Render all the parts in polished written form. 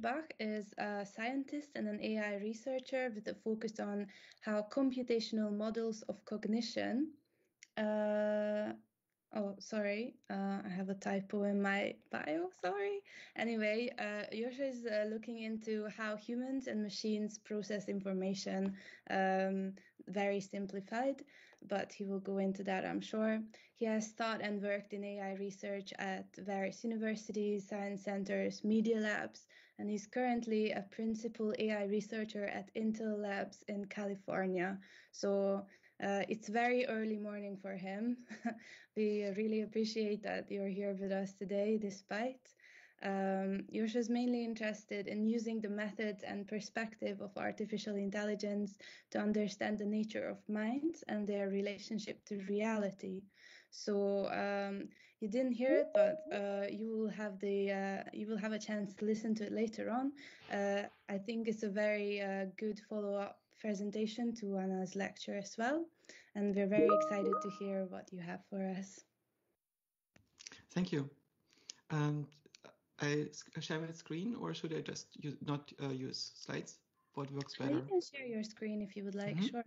Bach is a scientist and an AI researcher with a focus on how computational models of cognition oh, sorry, I have a typo in my bio, sorry. Anyway, Joscha is looking into how humans and machines process information, very simplified, but he will go into that, I'm sure. He has taught and worked in AI research at various universities, science centers, media labs, and he's currently a principal AI researcher at Intel Labs in California. So it's very early morning for him. We really appreciate that you're here with us today, despite. Joscha is mainly interested in using the methods and perspective of artificial intelligence to understand the nature of minds and their relationship to reality. So you didn't hear it, but you will have a chance to listen to it later on. I think it's a very good follow-up presentation to Anna's lecture as well, and we're very excited to hear what you have for us. Thank you. I share my screen, or should I just not use slides? What works better? You can share your screen if you would like, sure.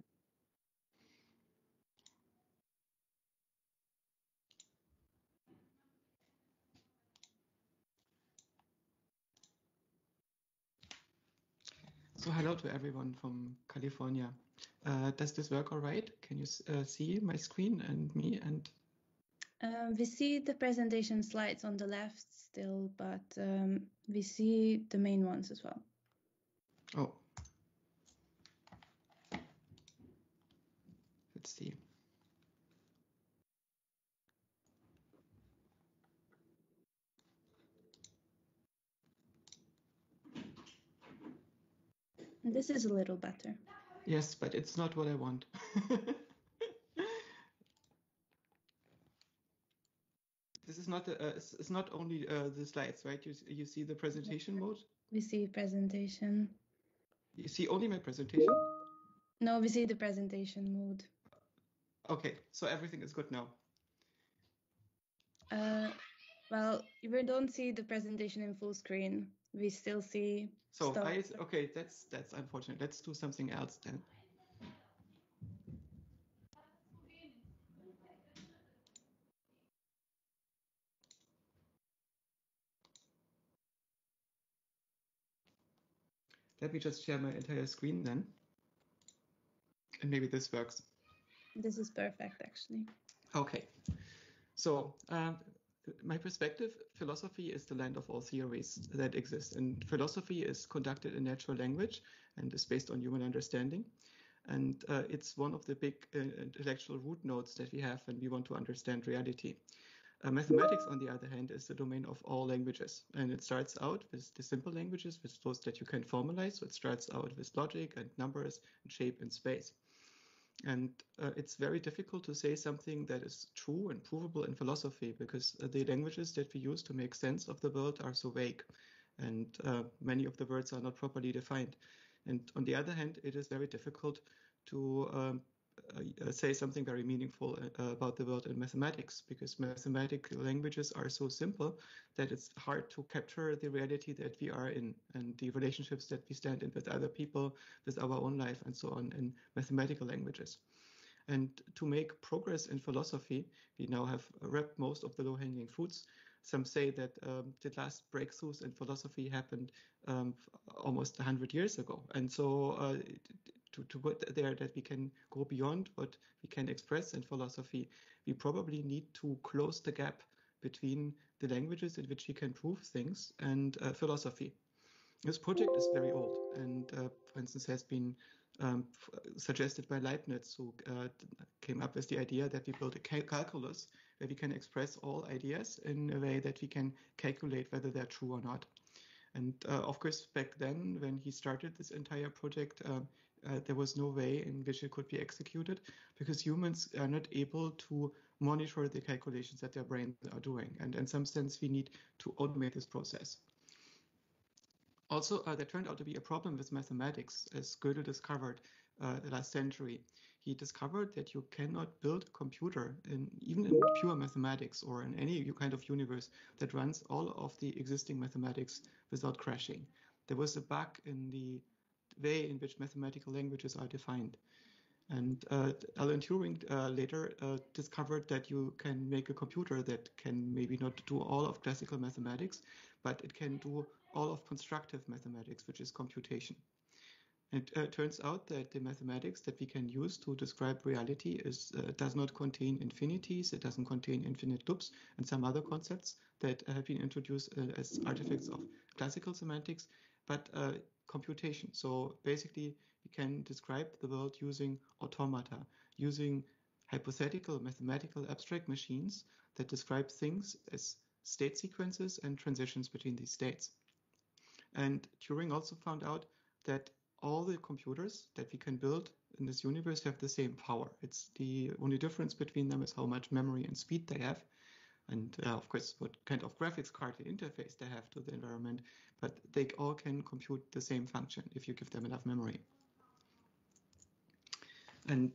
So hello to everyone from California. Does this work all right? Can you see my screen and me? And we see the presentation slides on the left still, but we see the main ones as well. Oh. Let's see. This is a little better. Yes, but it's not what I want. This is not it's not only the slides, right? You see the presentation mode? We see presentation. You see only my presentation? No, we see the presentation mode. Okay, so everything is good now. Well, we don't see the presentation in full screen. We still see stuff. Okay, that's unfortunate. Let's do something else then. Let me just share my entire screen then. And maybe this works. This is perfect, actually. Okay. So my perspective, philosophy is the land of all theories that exist. And philosophy is conducted in natural language and is based on human understanding. And it's one of the big intellectual root nodes that we have when we want to understand reality. Mathematics, on the other hand, is the domain of all languages. And it starts out with the simple languages, with those that you can formalize. So it starts out with logic and numbers and shape and space. And it's very difficult to say something that is true and provable in philosophy because the languages that we use to make sense of the world are so vague. And many of the words are not properly defined. And on the other hand, it is very difficult to say something very meaningful about the world in mathematics, because mathematical languages are so simple that it's hard to capture the reality that we are in and the relationships that we stand in with other people, with our own life, and so on in mathematical languages. And to make progress in philosophy, we now have wrapped most of the low-hanging fruits. Some say that the last breakthroughs in philosophy happened almost 100 years ago. And so to put there that we can go beyond what we can express in philosophy, we probably need to close the gap between the languages in which we can prove things and philosophy. This project is very old and, for instance, has been suggested by Leibniz, who came up with the idea that we build a calculus where we can express all ideas in a way that we can calculate whether they're true or not. And of course, back then, when he started this entire project, there was no way in which it could be executed because humans are not able to monitor the calculations that their brains are doing. And in some sense, we need to automate this process. Also, there turned out to be a problem with mathematics, as Gödel discovered last century. He discovered that you cannot build a computer, even in pure mathematics or in any kind of universe, that runs all of the existing mathematics without crashing. there was a bug in the way in which mathematical languages are defined. And Alan Turing later discovered that you can make a computer that can maybe not do all of classical mathematics, but it can do all of constructive mathematics, which is computation. And it turns out that the mathematics that we can use to describe reality does not contain infinities, it doesn't contain infinite loops, and some other concepts that have been introduced as artifacts of classical semantics, but computation. So basically, we can describe the world using automata, using hypothetical mathematical abstract machines that describe things as state sequences and transitions between these states. And Turing also found out that all the computers that we can build in this universe have the same power. It's the only difference between them is how much memory and speed they have. And of course, what kind of graphics card interface they have to the environment, but they all can compute the same function if you give them enough memory. And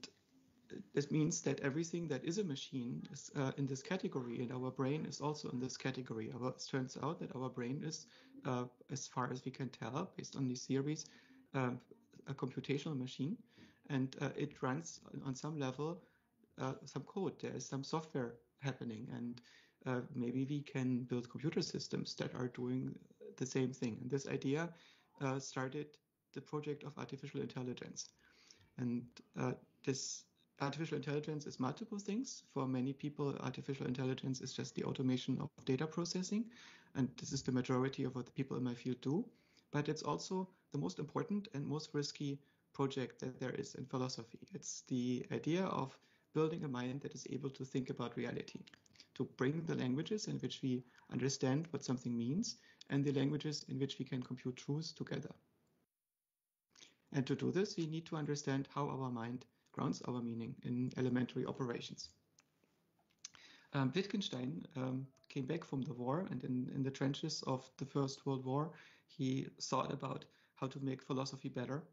this means that everything that is a machine is in this category, and our brain is also in this category. It turns out that our brain is, as far as we can tell, based on these theories, a computational machine, and it runs on some level some code. There is some software happening, and maybe we can build computer systems that are doing the same thing. And this idea started the project of artificial intelligence. And this artificial intelligence is multiple things. For many people, artificial intelligence is just the automation of data processing, and this is the majority of what the people in my field do. But it's also the most important and most risky project that there is in philosophy. It's the idea of building a mind that is able to think about reality, to bring the languages in which we understand what something means and the languages in which we can compute truths together. And to do this, we need to understand how our mind grounds our meaning in elementary operations. Wittgenstein came back from the war, and in the trenches of the First World War, he thought about how to make philosophy better.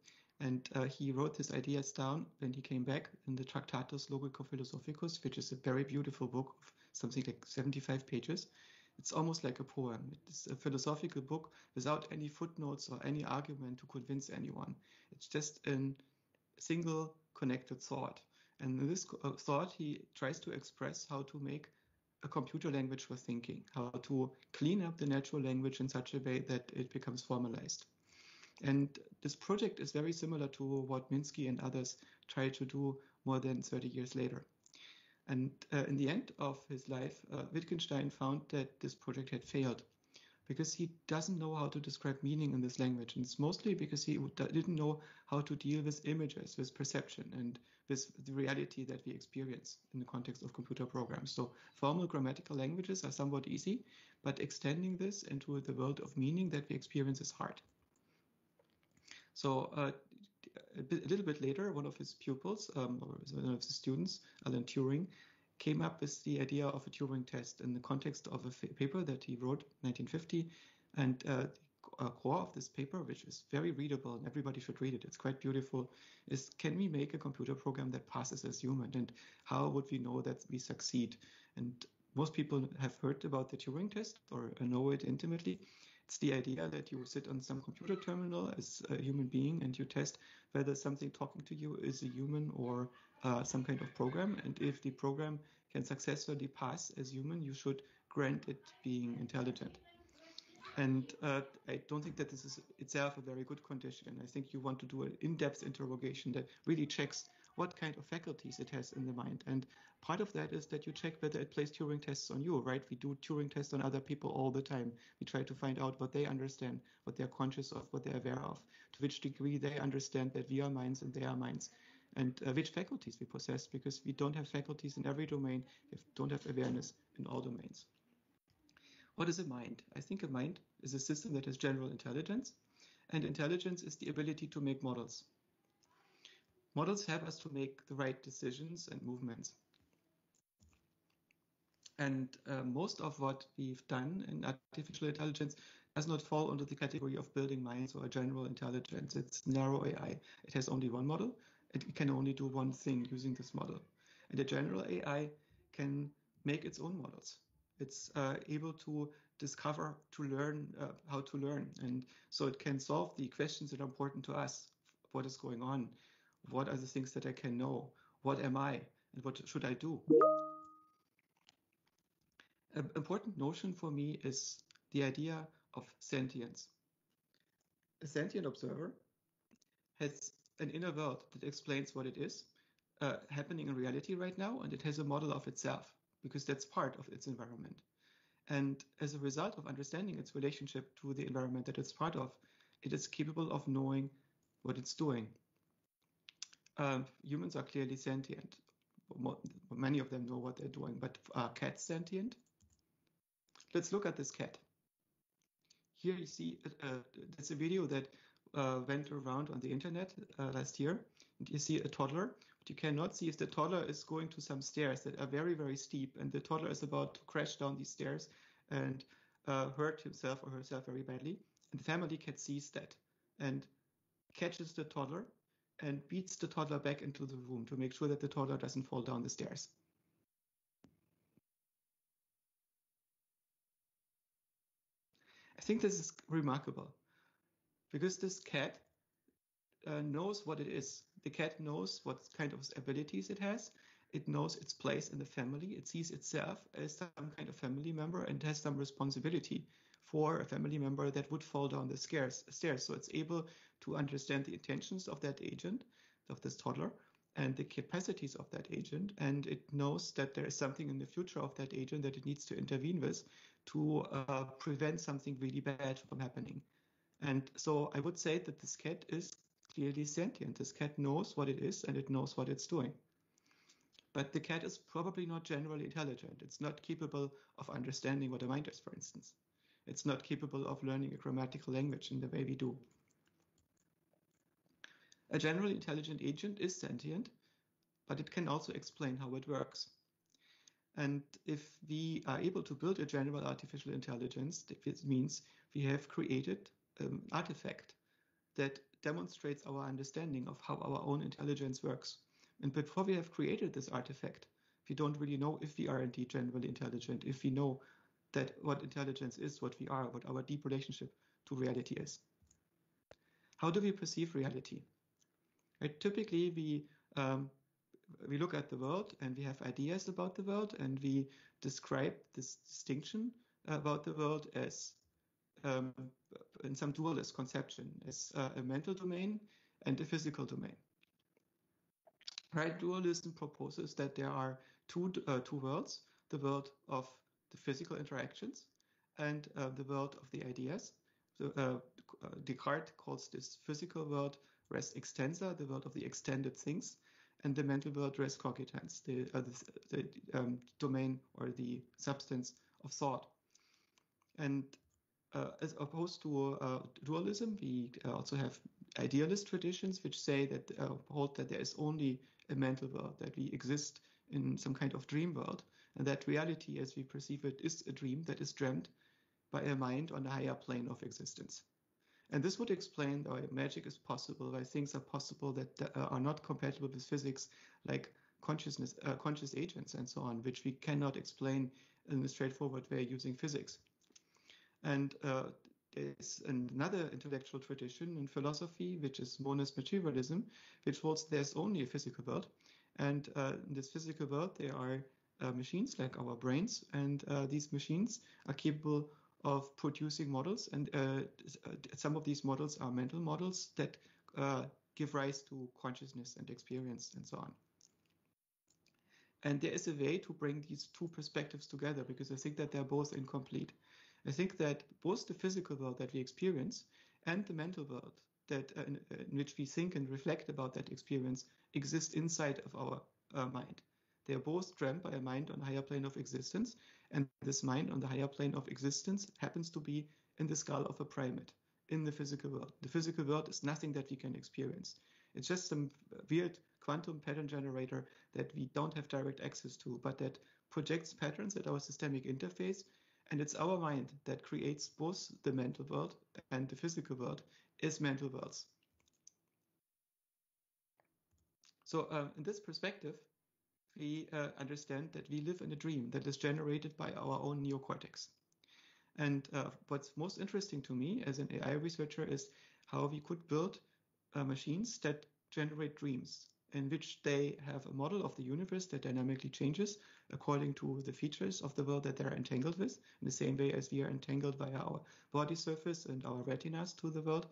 And he wrote his ideas down when he came back in the Tractatus Logico-Philosophicus, which is a very beautiful book of something like 75 pages. It's almost like a poem. It's a philosophical book without any footnotes or any argument to convince anyone. It's just a single connected thought. And in this thought, he tries to express how to make a computer language for thinking, how to clean up the natural language in such a way that it becomes formalized. And this project is very similar to what Minsky and others tried to do more than 30 years later. And in the end of his life, Wittgenstein found that this project had failed because he doesn't know how to describe meaning in this language. And it's mostly because he didn't know how to deal with images, with perception, and with the reality that we experience in the context of computer programs. So formal grammatical languages are somewhat easy, but extending this into the world of meaning that we experience is hard. So a little bit later, one of his pupils, or one of his students, Alan Turing, came up with the idea of a Turing test in the context of a paper that he wrote in 1950. And the core of this paper, which is very readable and everybody should read it, it's quite beautiful, is can we make a computer program that passes as human? And how would we know that we succeed? And most people have heard about the Turing test or know it intimately. It's the idea that you sit on some computer terminal as a human being and you test whether something talking to you is a human or some kind of program. And if the program can successfully pass as human, you should grant it being intelligent. And I don't think that this is itself a very good condition. I think you want to do an in-depth interrogation that really checks what kind of faculties it has in the mind. And part of that is that you check whether it plays Turing tests on you, right? We do Turing tests on other people all the time. We try to find out what they understand, what they're conscious of, what they're aware of, to which degree they understand that we are minds and they are minds, and which faculties we possess, because we don't have faculties in every domain, we don't have awareness in all domains. What is a mind? I think a mind is a system that has general intelligence, and intelligence is the ability to make models. Models help us to make the right decisions and movements. And most of what we've done in artificial intelligence does not fall under the category of building minds or general intelligence. It's narrow AI. It has only one model. It can only do one thing using this model. And a general AI can make its own models. It's able to discover to learn how to learn, and so it can solve the questions that are important to us. What is going on? What are the things that I can know? What am I? And what should I do? An important notion for me is the idea of sentience. A sentient observer has an inner world that explains what it is happening in reality right now, and it has a model of itself because that's part of its environment. And as a result of understanding its relationship to the environment that it's part of, it is capable of knowing what it's doing. Humans are clearly sentient. Many of them know what they're doing, but are cats sentient? Let's look at this cat. Here you see, it's a video that went around on the internet last year. And you see a toddler. What you cannot see is the toddler is going to some stairs that are very, very steep, and the toddler is about to crash down these stairs and hurt himself or herself very badly. And the family cat sees that and catches the toddler and beats the toddler back into the room to make sure that the toddler doesn't fall down the stairs. I think this is remarkable because this cat knows what it is. The cat knows what kind of abilities it has. It knows its place in the family. It sees itself as some kind of family member and has some responsibility for a family member that would fall down the stairs. So it's able to understand the intentions of that agent, of this toddler, and the capacities of that agent. And it knows that there is something in the future of that agent that it needs to intervene with to prevent something really bad from happening. And so I would say that this cat is clearly sentient. This cat knows what it is and it knows what it's doing. But the cat is probably not generally intelligent. It's not capable of understanding what a mind is, for instance. It's not capable of learning a grammatical language in the way we do. A generally intelligent agent is sentient, but it can also explain how it works. And if we are able to build a general artificial intelligence, this means we have created an artifact that demonstrates our understanding of how our own intelligence works. And before we have created this artifact, we don't really know if we are indeed generally intelligent, if we know that what intelligence is, what we are, what our deep relationship to reality is. How do we perceive reality? Right? Typically, we look at the world and we have ideas about the world, and we describe this distinction about the world as in some dualist conception, as a mental domain and a physical domain. Right? Dualism proposes that there are two worlds: the world of the physical interactions and the world of the ideas. So, Descartes calls this physical world res extensa, the world of the extended things, and the mental world res cogitans, the domain or the substance of thought. And as opposed to dualism, we also have idealist traditions which say that hold that there is only a mental world, that we exist in some kind of dream world, and that reality as we perceive it is a dream that is dreamt by a mind on a higher plane of existence. And this would explain why magic is possible, why things are possible that are not compatible with physics, like consciousness, conscious agents and so on, which we cannot explain in a straightforward way using physics. And there's another intellectual tradition in philosophy, which is monist materialism, which holds there's only a physical world. And in this physical world, there are machines like our brains, and these machines are capable of producing models, and some of these models are mental models that give rise to consciousness and experience and so on. And there is a way to bring these two perspectives together, because I think that they're both incomplete. I think that both the physical world that we experience and the mental world that in which we think and reflect about that experience exist inside of our mind. They are both dreamt by a mind on a higher plane of existence, and this mind on the higher plane of existence happens to be in the skull of a primate in the physical world. The physical world is nothing that we can experience. It's just some weird quantum pattern generator that we don't have direct access to, but that projects patterns at our systemic interface. And it's our mind that creates both the mental world and the physical world as mental worlds. So in this perspective, we understand that we live in a dream that is generated by our own neocortex. And what's most interesting to me as an AI researcher is how we could build machines that generate dreams, in which they have a model of the universe that dynamically changes according to the features of the world that they're entangled with, in the same way as we are entangled via our body surface and our retinas to the world.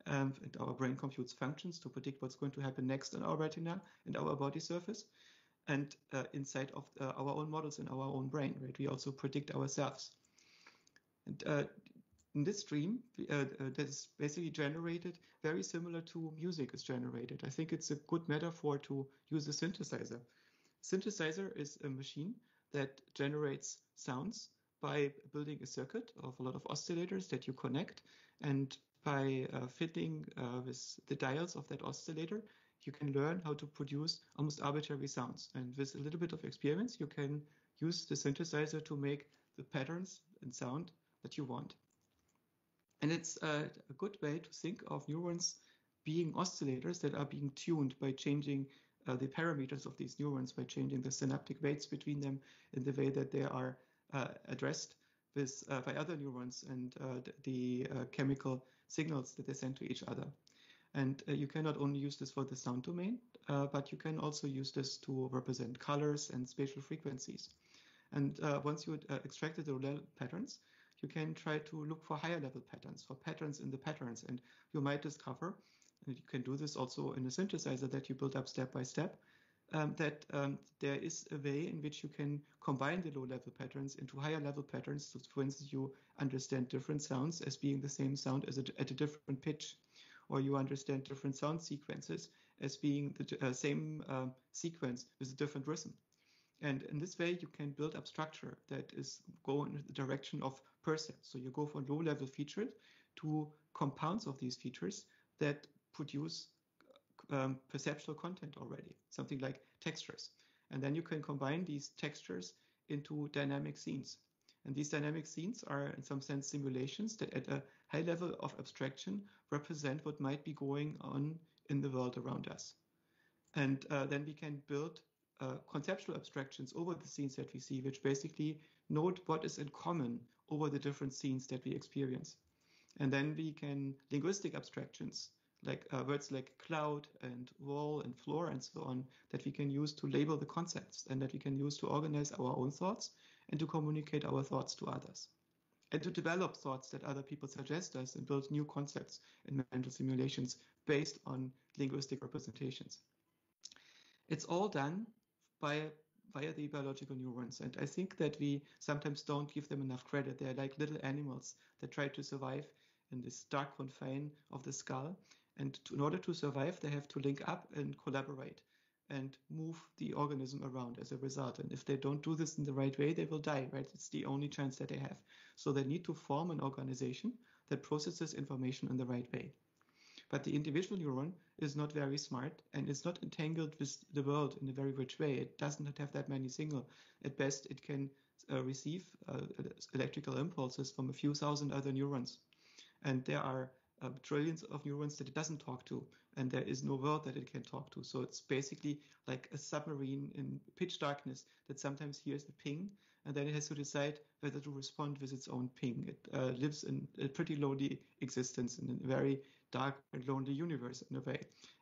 And our brain computes functions to predict what's going to happen next on our retina and our body surface. And inside of our own models in our own brain, right, we also predict ourselves. And in this dream, that is basically generated very similar to music is generated. I think it's a good metaphor to use a synthesizer. Synthesizer is a machine that generates sounds by building a circuit of a lot of oscillators that you connect, and by fiddling with the dials of that oscillator, you can learn how to produce almost arbitrary sounds. And with a little bit of experience, you can use the synthesizer to make the patterns and sound that you want. And it's a good way to think of neurons being oscillators that are being tuned by changing the parameters of these neurons, by changing the synaptic weights between them in the way that they are addressed with by other neurons and the chemical signals that they send to each other. And you can not only use this for the sound domain, but you can also use this to represent colors and spatial frequencies. And once you extracted the low-level patterns, you can try to look for higher level patterns, for patterns in the patterns. And you might discover, and you can do this also in a synthesizer that you build up step by step, that there is a way in which you can combine the low-level patterns into higher level patterns. So for instance, you understand different sounds as being the same sound as at a different pitch, or you understand different sound sequences as being the same sequence with a different rhythm. And in this way, you can build up structure that is going in the direction of percept. So you go from low-level features to compounds of these features that produce perceptual content already, something like textures. And then you can combine these textures into dynamic scenes. And these dynamic scenes are, in some sense, simulations that at a high level of abstraction represent what might be going on in the world around us. And then we can build conceptual abstractions over the scenes that we see, which basically note what is in common over the different scenes that we experience. And then we can linguistic abstractions, like words like cloud and wall and floor and so on, that we can use to label the concepts and that we can use to organize our own thoughts and to communicate our thoughts to others. And to develop thoughts that other people suggest us and build new concepts in mental simulations based on linguistic representations. It's all done via the biological neurons. And I think that we sometimes don't give them enough credit. They're like little animals that try to survive in this dark confine of the skull. And in order to survive, they have to link up and collaborate and move the organism around as a result. And if they don't do this in the right way, they will die, right? It's the only chance that they have. So they need to form an organization that processes information in the right way. But the individual neuron is not very smart and is not entangled with the world in a very rich way. It doesn't have that many signals. At best, it can receive electrical impulses from a few thousand other neurons. And there are trillions of neurons that it doesn't talk to, and there is no world that it can talk to. So it's basically like a submarine in pitch darkness that sometimes hears a ping, and then it has to decide whether to respond with its own ping. It lives in a pretty lonely existence in a very dark and lonely universe in a way.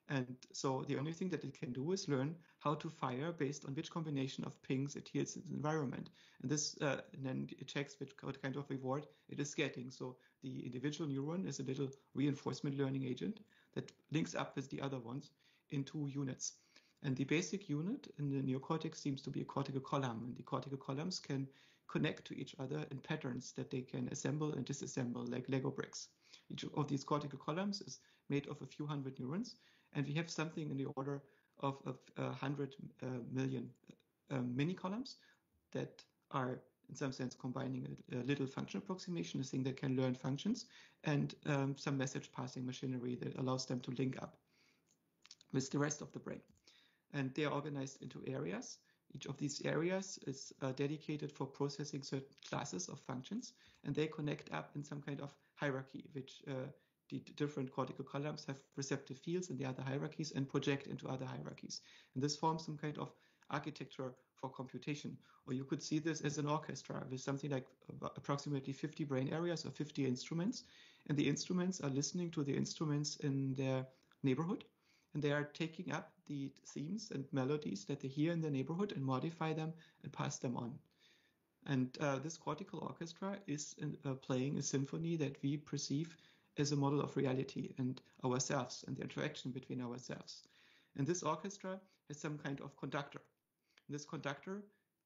And so the only thing that it can do is learn how to fire based on which combination of pings it hears in the environment. And this, and then it checks what kind of reward it is getting. So the individual neuron is a little reinforcement learning agent that links up with the other ones in 2 units. And the basic unit in the neocortex seems to be a cortical column. And the cortical columns can connect to each other in patterns that they can assemble and disassemble like Lego bricks. Each of these cortical columns is made of a few hundred neurons. And we have something in the order of 100 million mini columns that are, in some sense, combining a little function approximation, a thing that can learn functions, and some message passing machinery that allows them to link up with the rest of the brain. And they are organized into areas. Each of these areas is dedicated for processing certain classes of functions, and they connect up in some kind of hierarchy, which the different cortical columns have receptive fields in the other hierarchies and project into other hierarchies. And this forms some kind of architecture for computation. Or you could see this as an orchestra with something like approximately 50 brain areas or 50 instruments. And the instruments are listening to the instruments in their neighborhood. And they are taking up the themes and melodies that they hear in the neighborhood and modify them and pass them on. And this cortical orchestra is playing a symphony that we perceive as a model of reality and ourselves and the interaction between ourselves. And this orchestra has some kind of conductor. And this conductor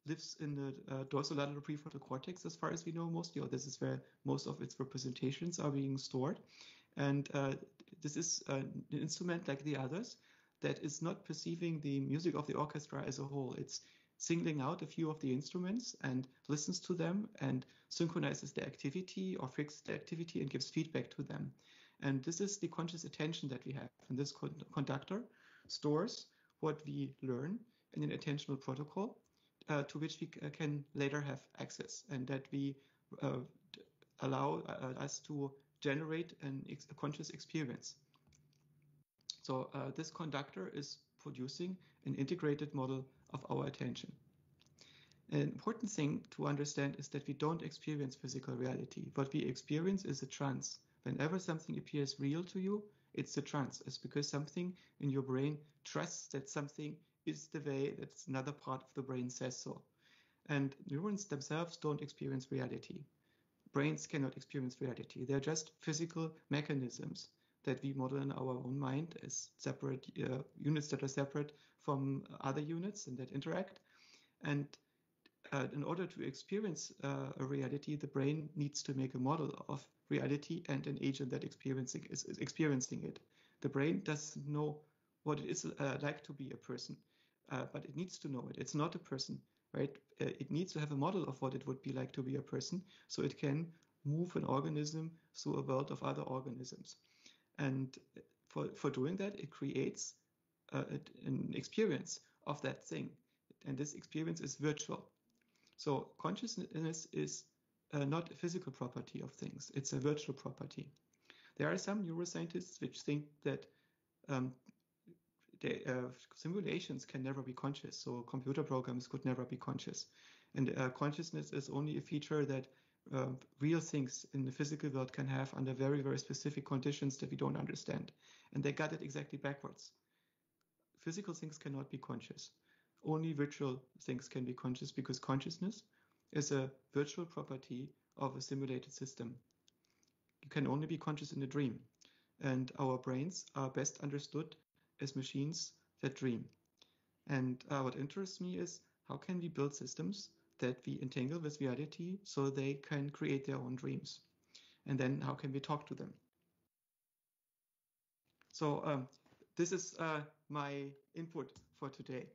lives in the dorsolateral prefrontal cortex, as far as we know, mostly, or this is where most of its representations are being stored. And this is an instrument like the others that is not perceiving the music of the orchestra as a whole. It's singling out a few of the instruments and listens to them and synchronizes the activity or fixes the activity and gives feedback to them. And this is the conscious attention that we have. And this conductor stores what we learn in an attentional protocol to which we can later have access, and that we allow us to generate a conscious experience. So this conductor is producing an integrated model of our attention. An important thing to understand is that we don't experience physical reality. What we experience is a trance. Whenever something appears real to you, it's a trance. It's because something in your brain trusts that something is the way that another part of the brain says so. And neurons themselves don't experience reality. Brains cannot experience reality. They're just physical mechanisms that we model in our own mind as separate units that are separate from other units and that interact. And in order to experience a reality, the brain needs to make a model of reality and an agent that is experiencing it. The brain doesn't know what it is like to be a person, but it needs to know it. It's not a person, right? It needs to have a model of what it would be like to be a person, so it can move an organism through a world of other organisms. And for doing that, it creates an experience of that thing. And this experience is virtual. So consciousness is not a physical property of things. It's a virtual property. There are some neuroscientists which think that simulations can never be conscious. So computer programs could never be conscious. And consciousness is only a feature that real things in the physical world can have under very, very specific conditions that we don't understand. And they got it exactly backwards. Physical things cannot be conscious. Only virtual things can be conscious, because consciousness is a virtual property of a simulated system. You can only be conscious in a dream. And our brains are best understood as machines that dream. And what interests me is, how can we build systems that we entangle with reality so they can create their own dreams? And then how can we talk to them? So this is my input for today.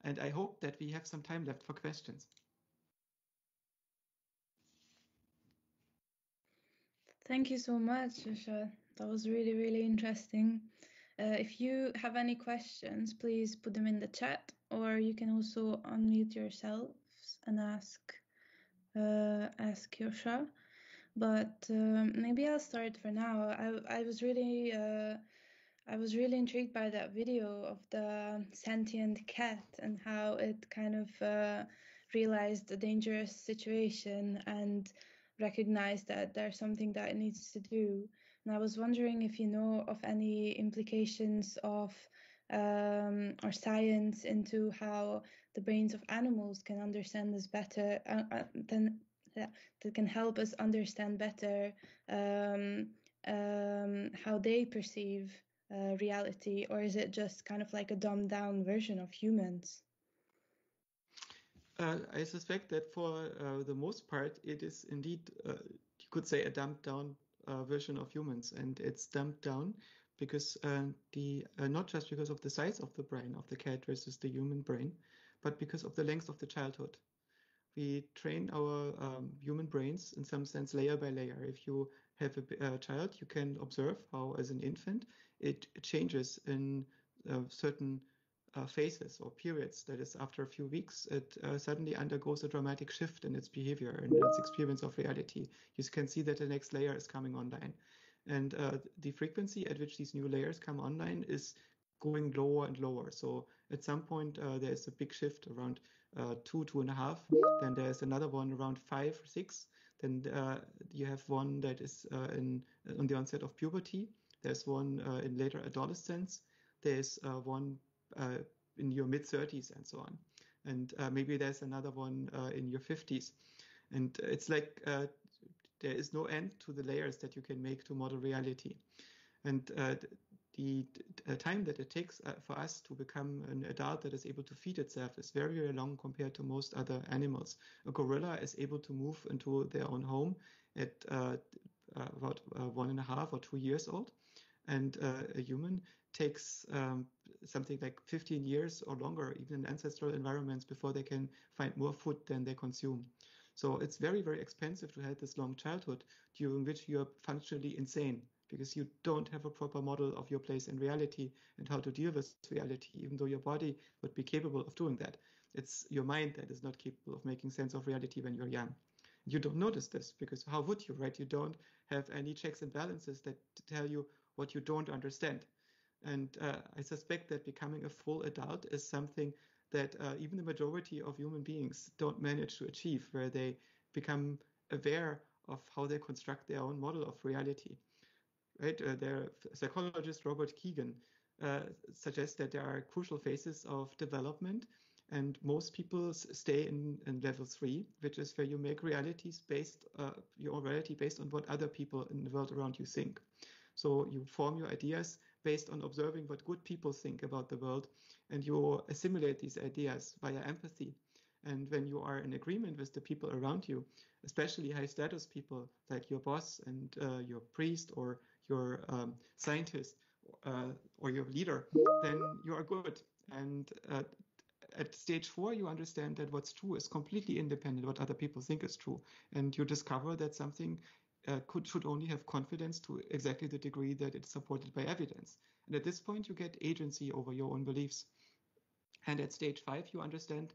And I hope that we have some time left for questions. Thank you so much, Joscha. That was really, really interesting. If you have any questions, please put them in the chat, or you can also unmute yourselves and ask Joscha. But maybe I'll start for now. I was really intrigued by that video of the sentient cat and how it kind of realized a dangerous situation and recognized that there's something that it needs to do. And I was wondering if you know of any implications of or science into how the brains of animals can understand us better, that can help us understand better how they perceive reality, or is it just kind of like a dumbed down version of humans? I suspect that for the most part, it is indeed, you could say, a dumbed down version of humans. And it's dumbed down because not just because of the size of the brain of the cat versus the human brain, but because of the length of the childhood. We train our human brains in some sense layer by layer. If you have a child, you can observe how, as an infant, it changes in certain phases or periods. That is, after a few weeks, it suddenly undergoes a dramatic shift in its behavior and its experience of reality. You can see that the next layer is coming online. And the frequency at which these new layers come online is going lower and lower. So at some point, there's a big shift around 2.5. Then there's another one around 5 or 6. Then you have one that is on the onset of puberty. There's one in later adolescence. There's one in your mid-30s and so on. And maybe there's another one in your 50s. And it's like there is no end to the layers that you can make to model reality. And the time that it takes for us to become an adult that is able to feed itself is very, very long compared to most other animals. A gorilla is able to move into their own home at about 1.5 or 2 years old. And a human takes something like 15 years or longer, even in ancestral environments, before they can find more food than they consume. So it's very, very expensive to have this long childhood during which you're functionally insane because you don't have a proper model of your place in reality and how to deal with reality, even though your body would be capable of doing that. It's your mind that is not capable of making sense of reality when you're young. You don't notice this because how would you, right? You don't have any checks and balances that tell you what you don't understand. And I suspect that becoming a full adult is something that even the majority of human beings don't manage to achieve, where they become aware of how they construct their own model of reality. Right? Their psychologist Robert Keegan suggests that there are crucial phases of development, and most people stay in level 3, which is where you make realities based your own reality based on what other people in the world around you think. So you form your ideas based on observing what good people think about the world, and you assimilate these ideas via empathy. And when you are in agreement with the people around you, especially high status people like your boss and your priest or your scientist or your leader, then you are good. And at stage 4, you understand that what's true is completely independent of what other people think is true. And you discover that something should only have confidence to exactly the degree that it's supported by evidence. And at this point, you get agency over your own beliefs. And at stage 5, you understand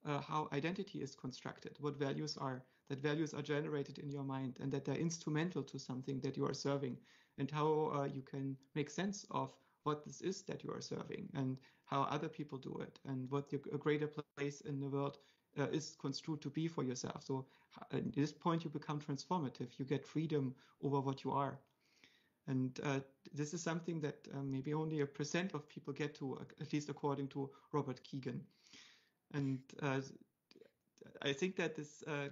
how identity is constructed, what values are, that values are generated in your mind, and that they're instrumental to something that you are serving, and how you can make sense of what this is that you are serving, and how other people do it, and what a greater place in the world is construed to be for yourself. So at this point, you become transformative. You get freedom over what you are. And this is something that maybe only 1% of people get to, at least according to Robert Keegan. And I think that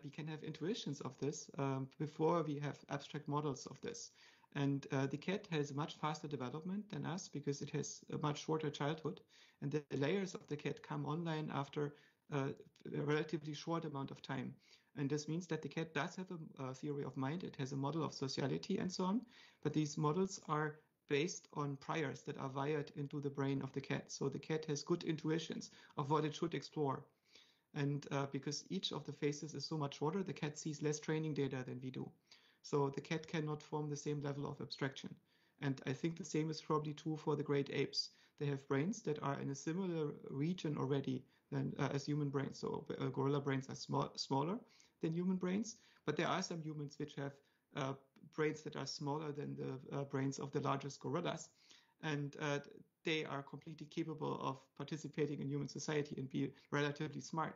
we can have intuitions of this before we have abstract models of this. And the cat has a much faster development than us because it has a much shorter childhood. And the layers of the cat come online after a relatively short amount of time. And this means that the cat does have a theory of mind. It has a model of sociality and so on. But these models are based on priors that are wired into the brain of the cat. So the cat has good intuitions of what it should explore. And because each of the phases is so much shorter, the cat sees less training data than we do. So the cat cannot form the same level of abstraction. And I think the same is probably true for the great apes. They have brains that are in a similar region already than as human brains. So gorilla brains are smaller than human brains, but there are some humans which have brains that are smaller than the brains of the largest gorillas. And they are completely capable of participating in human society and be relatively smart,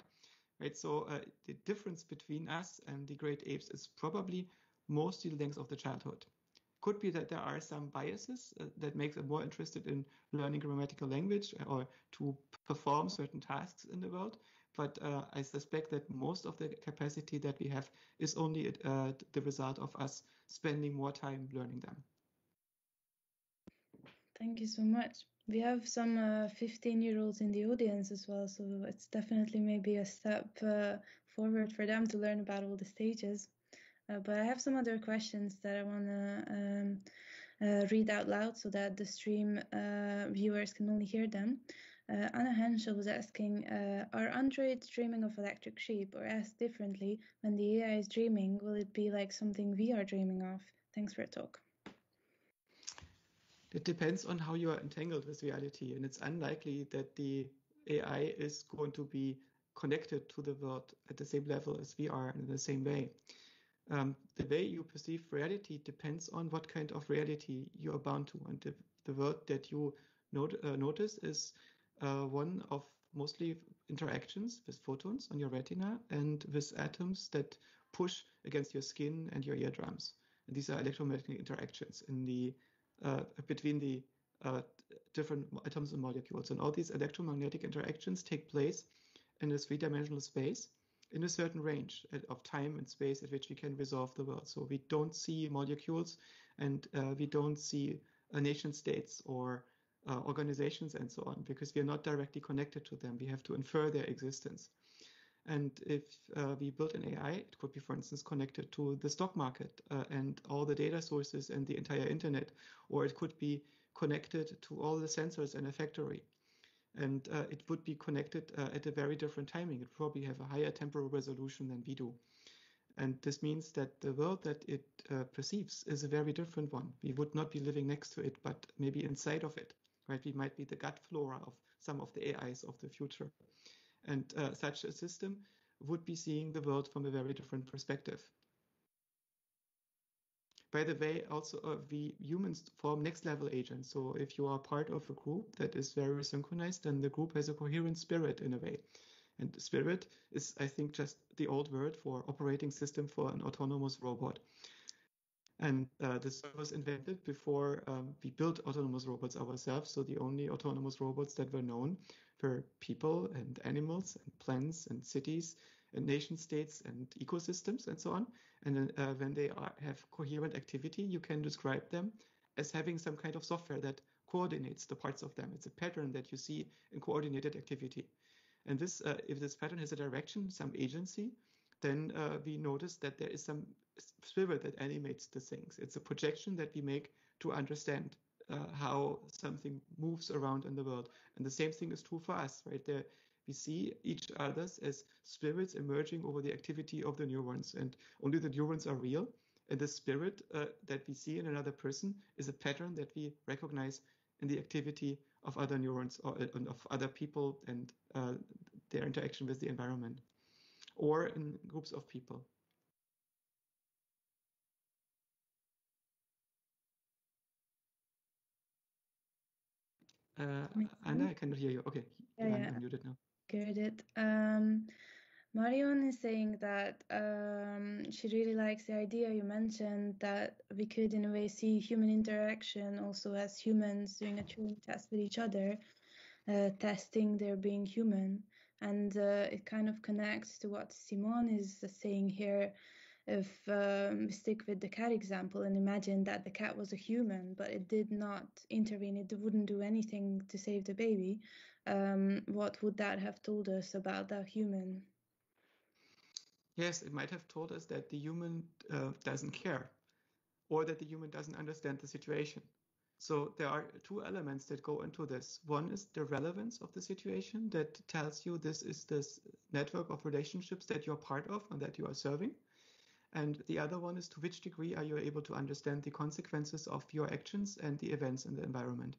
right? So the difference between us and the great apes is probably mostly the length of the childhood. Could be that there are some biases that make them more interested in learning grammatical language or to perform certain tasks in the world. But I suspect that most of the capacity that we have is only the result of us spending more time learning them. Thank you so much. We have some 15-year-olds in the audience as well, so it's definitely maybe a step forward for them to learn about all the stages. But I have some other questions that I want to read out loud so that the stream viewers can only hear them. Anna Henschel was asking, are androids dreaming of electric sheep? Or asked differently, when the AI is dreaming, will it be like something we are dreaming of? Thanks for a talk. It depends on how you are entangled with reality, and it's unlikely that the AI is going to be connected to the world at the same level as we are in the same way. The way you perceive reality depends on what kind of reality you are bound to, and the world that you notice is one of mostly interactions with photons on your retina and with atoms that push against your skin and your eardrums. And these are electromagnetic interactions in the between the different atoms and molecules. And all these electromagnetic interactions take place in a three-dimensional space in a certain range of time and space at which we can resolve the world. So we don't see molecules, and we don't see nation states or organizations and so on, because we are not directly connected to them. We have to infer their existence. And if we build an AI, it could be, for instance, connected to the stock market and all the data sources and the entire internet, or it could be connected to all the sensors in a factory. And it would be connected at a very different timing. It would probably have a higher temporal resolution than we do. And this means that the world that it perceives is a very different one. We would not be living next to it, but maybe inside of it, right? We might be the gut flora of some of the AIs of the future. And such a system would be seeing the world from a very different perspective. By the way, also we humans form next level agents. So if you are part of a group that is very synchronized, then the group has a coherent spirit in a way. And spirit is, I think, just the old word for operating system for an autonomous robot. And this was invented before we built autonomous robots ourselves. So the only autonomous robots that were known were people and animals and plants and cities and nation states and ecosystems and so on. And then when they have coherent activity, you can describe them as having some kind of software that coordinates the parts of them. It's a pattern that you see in coordinated activity. And this, if this pattern has a direction, some agency, then we notice that there is some spirit that animates the things. It's a projection that we make to understand how something moves around in the world. And the same thing is true for us, right? There, we see each others as spirits emerging over the activity of the neurons, and only the neurons are real. And the spirit that we see in another person is a pattern that we recognize in the activity of other neurons or of other people and their interaction with the environment, or in groups of people. Anna, I cannot hear you. Okay, you're unmuted now. Get it. Marion is saying that she really likes the idea you mentioned that we could in a way see human interaction also as humans doing a Turing test with each other, testing their being human. And it kind of connects to what Simone is saying here. If we stick with the cat example and imagine that the cat was a human, but it did not intervene, it wouldn't do anything to save the baby, what would that have told us about that human? Yes, it might have told us that the human doesn't care, or that the human doesn't understand the situation. So there are two elements that go into this. One is the relevance of the situation that tells you this is this network of relationships that you're part of and that you are serving. And the other one is to which degree are you able to understand the consequences of your actions and the events in the environment.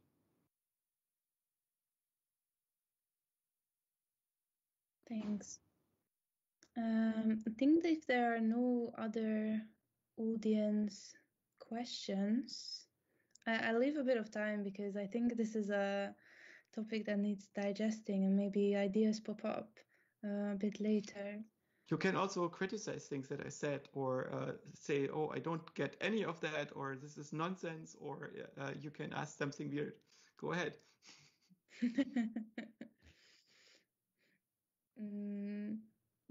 Thanks. I think that if there are no other audience questions, I'll leave a bit of time because I think this is a topic that needs digesting and maybe ideas pop up a bit later. You can also criticize things that I said, or say, oh, I don't get any of that, or this is nonsense, or you can ask something weird. Go ahead.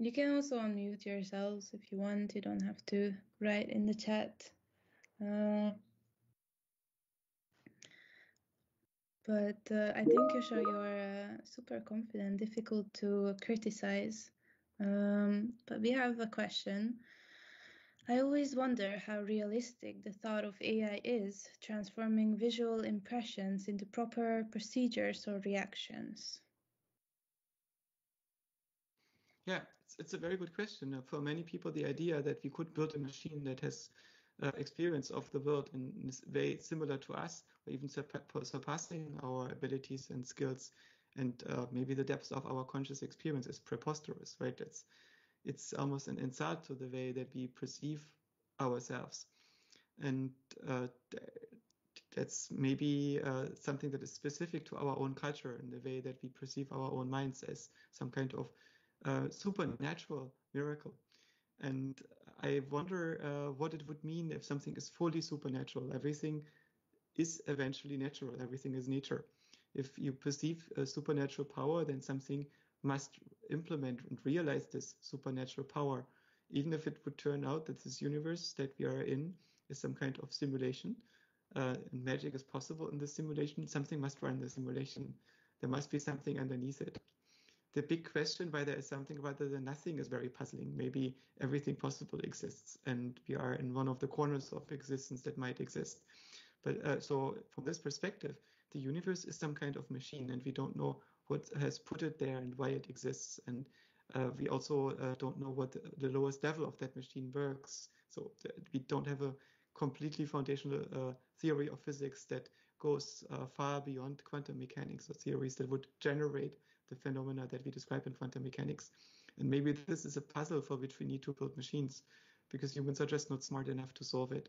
You can also unmute yourselves if you want. You don't have to write in the chat. But I think, Joscha, you're super confident, difficult to criticize. But we have a question. I always wonder how realistic the thought of AI is, transforming visual impressions into proper procedures or reactions. Yeah, it's a very good question. For many people, the idea that we could build a machine that has experience of the world in a way similar to us, or even surpassing our abilities and skills, and maybe the depth of our conscious experience is preposterous, right? It's almost an insult to the way that we perceive ourselves. And that's maybe something that is specific to our own culture in the way that we perceive our own minds as some kind of supernatural miracle. And I wonder what it would mean if something is fully supernatural. Everything is eventually natural. Everything is nature. If you perceive a supernatural power, then something must implement and realize this supernatural power. Even if it would turn out that this universe that we are in is some kind of simulation, and magic is possible in the simulation, something must run the simulation. There must be something underneath it. The big question why there is something rather than nothing is very puzzling. Maybe everything possible exists, and we are in one of the corners of existence that might exist. But so from this perspective, the universe is some kind of machine, and we don't know what has put it there and why it exists. And we also don't know what the lowest level of that machine works. So we don't have a completely foundational theory of physics that goes far beyond quantum mechanics, or theories that would generate the phenomena that we describe in quantum mechanics. And maybe this is a puzzle for which we need to build machines, because humans are just not smart enough to solve it.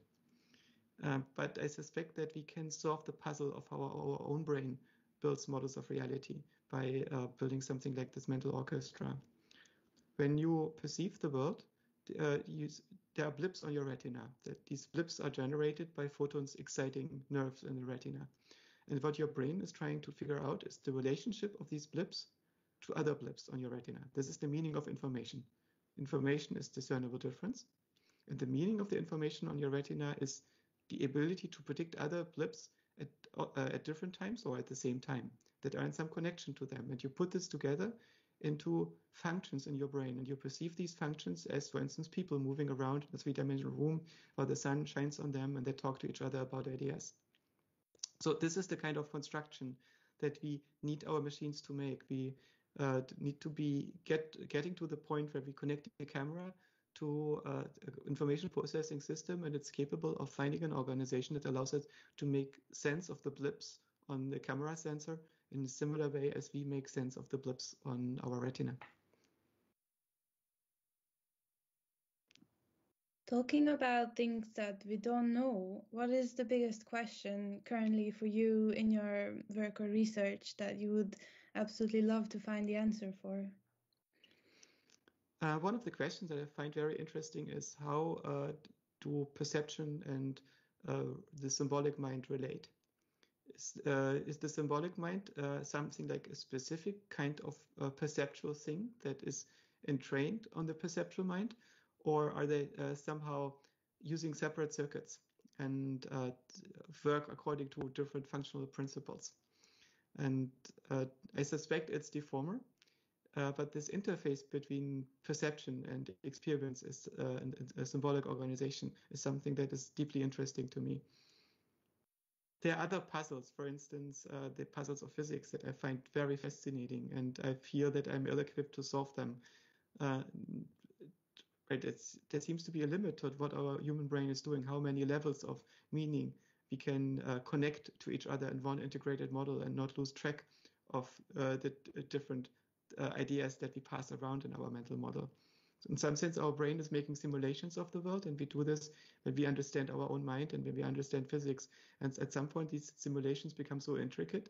But I suspect that we can solve the puzzle of how our own brain builds models of reality by building something like this mental orchestra. When you perceive the world, there are blips on your retina. These blips are generated by photons exciting nerves in the retina. And what your brain is trying to figure out is the relationship of these blips to other blips on your retina. This is the meaning of information. Information is discernible difference. And the meaning of the information on your retina is the ability to predict other blips at different times or at the same time that are in some connection to them. And you put this together into functions in your brain, and you perceive these functions as, for instance, people moving around in a three-dimensional room while the sun shines on them and they talk to each other about ideas. So this is the kind of construction that we need our machines to make. We need to be getting to the point where we connect the camera to information processing system, and it's capable of finding an organization that allows us to make sense of the blips on the camera sensor in a similar way as we make sense of the blips on our retina. Talking about things that we don't know, what is the biggest question currently for you in your work or research that you would absolutely love to find the answer for? One of the questions that I find very interesting is how do perception and the symbolic mind relate? Is the symbolic mind something like a specific kind of perceptual thing that is entrained on the perceptual mind, or are they somehow using separate circuits and work according to different functional principles? And I suspect it's the former. But this interface between perception and experience is and a symbolic organization is something that is deeply interesting to me. There are other puzzles, for instance, the puzzles of physics that I find very fascinating, and I feel that I'm ill-equipped to solve them. Right, there seems to be a limit to what our human brain is doing, how many levels of meaning we can connect to each other in one integrated model and not lose track of the different ideas that we pass around in our mental model. So in some sense, our brain is making simulations of the world, and we do this when we understand our own mind and when we understand physics. And at some point, these simulations become so intricate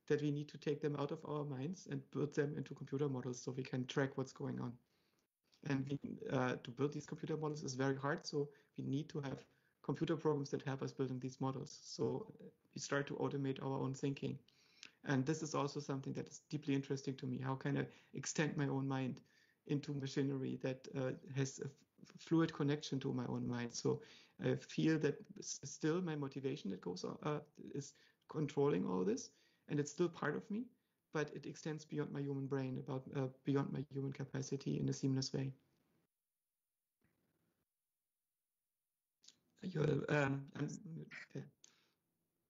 that we need to take them out of our minds and build them into computer models so we can track what's going on. And to build these computer models is very hard, so we need to have computer programs that help us building these models. So we start to automate our own thinking. And this is also something that is deeply interesting to me. How can I extend my own mind into machinery that has a fluid connection to my own mind? So I feel that still my motivation that goes is controlling all this, and it's still part of me, but it extends beyond my human brain, beyond my human capacity in a seamless way.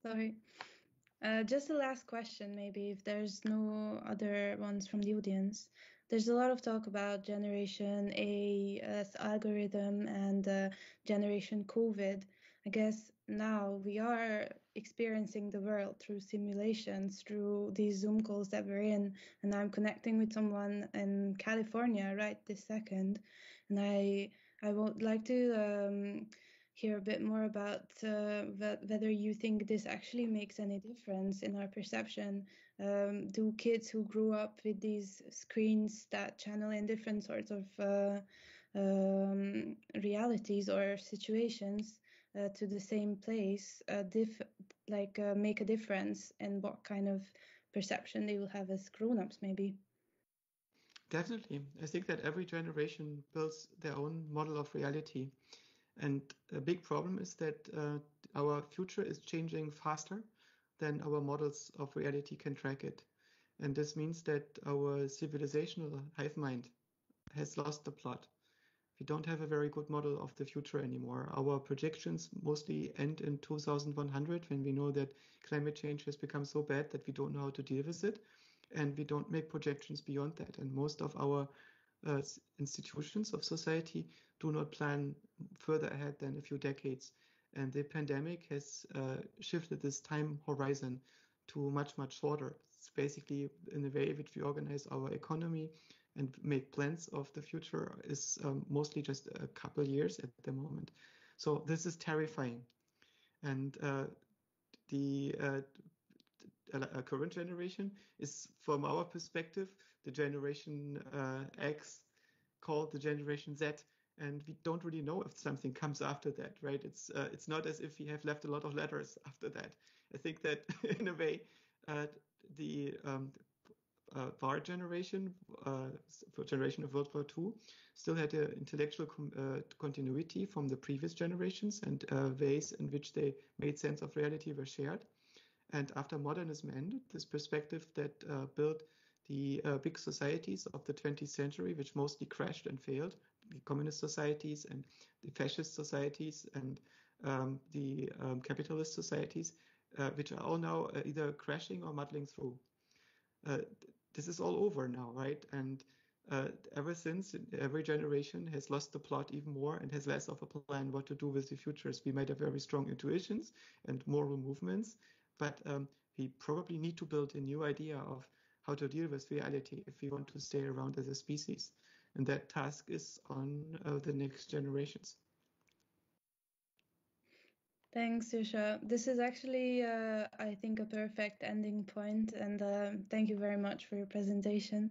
Sorry. Just a last question, maybe, if there's no other ones from the audience. There's a lot of talk about Generation A as algorithm and Generation COVID. I guess now we are experiencing the world through simulations, through these Zoom calls that we're in, and I'm connecting with someone in California right this second, and I would like to hear a bit more about whether you think this actually makes any difference in our perception. Do kids who grew up with these screens that channel in different sorts of realities or situations to the same place make a difference in what kind of perception they will have as grown-ups, maybe? Definitely. I think that every generation builds their own model of reality. And a big problem is that our future is changing faster than our models of reality can track it. And this means that our civilizational hive mind has lost the plot. We don't have a very good model of the future anymore. Our projections mostly end in 2100, when we know that climate change has become so bad that we don't know how to deal with it. And we don't make projections beyond that. And most of our institutions of society do not plan further ahead than a few decades. And the pandemic has shifted this time horizon to much, much shorter. It's basically in the way which we organize our economy and make plans of the future is mostly just a couple years at the moment. So this is terrifying. And the current generation is, from our perspective, the generation X, called the generation Z, and we don't really know if something comes after that, right? It's not as if we have left a lot of letters after that. I think that in a way, the our generation, generation of World War II, still had an intellectual continuity from the previous generations, and ways in which they made sense of reality were shared. And after modernism ended, this perspective that built the big societies of the 20th century, which mostly crashed and failed, the communist societies and the fascist societies and the capitalist societies, which are all now either crashing or muddling through. This is all over now, right? And ever since, every generation has lost the plot even more and has less of a plan what to do with the futures. We might have very strong intuitions and moral movements, but we probably need to build a new idea of how to deal with reality if we want to stay around as a species. And that task is on the next generations. Thanks, Joscha. This is actually, I think, a perfect ending point, and thank you very much for your presentation.